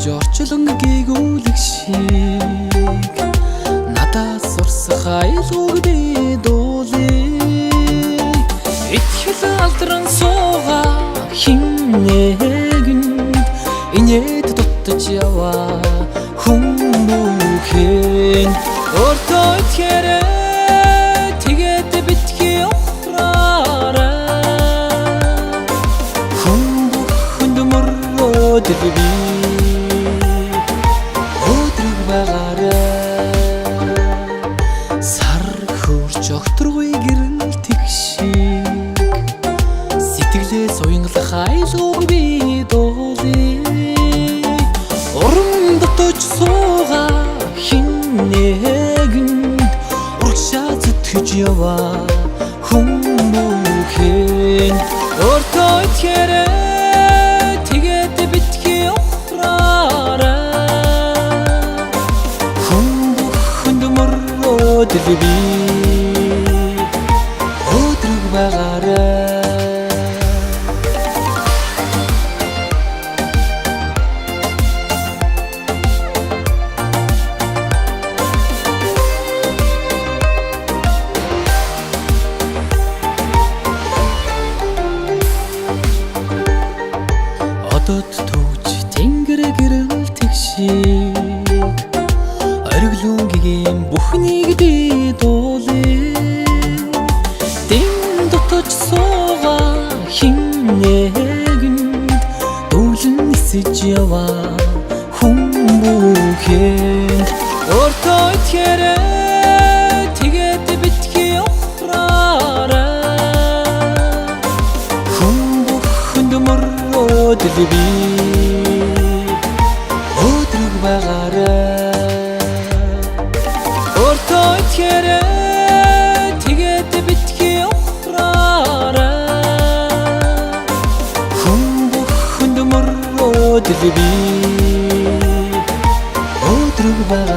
орчлон гээгүүлэх шиг надаас урсах айлгууг би дуулъя. Итгэл алдран суугаа хин нэгэнд инээд дутаж яваа хүн бүхэн өөртөө итгэрэй тэгээд битгий ухраарай. Хүн бүхэнд мөрөөд би өдрөг байгаарай. Сар хөрч огторгүй гэрэл тэгшиг сэтгэлээс уянгалах айлгууг би дуулъя. Уран дотож суугаа хин нэгэнд урагшаа зүтгэж яваа хүн бүхэн өөртөө итгэрэй тэгээд битгий ухраарай. Хүн бүхэнд мөрөөд би өдрөг байгаарай. Одод төвж тэнгэр гэрэл тэгшиг оргилуугийн бүхнийг би дуулъя. Дэм дотож суугаа хин нэгэнд дүүлэн нисэж яваа хүн бүхэн өөртөө итгэрэй тэгээд битгий ухраарай. Хүн бүхэнд мөрөөд би өдрөг байгаарай. Өөртөө итгэрэй тэгээд битгий ухраарай. Хүн бүхэнд мөрөөд би өдрөг байгаарай.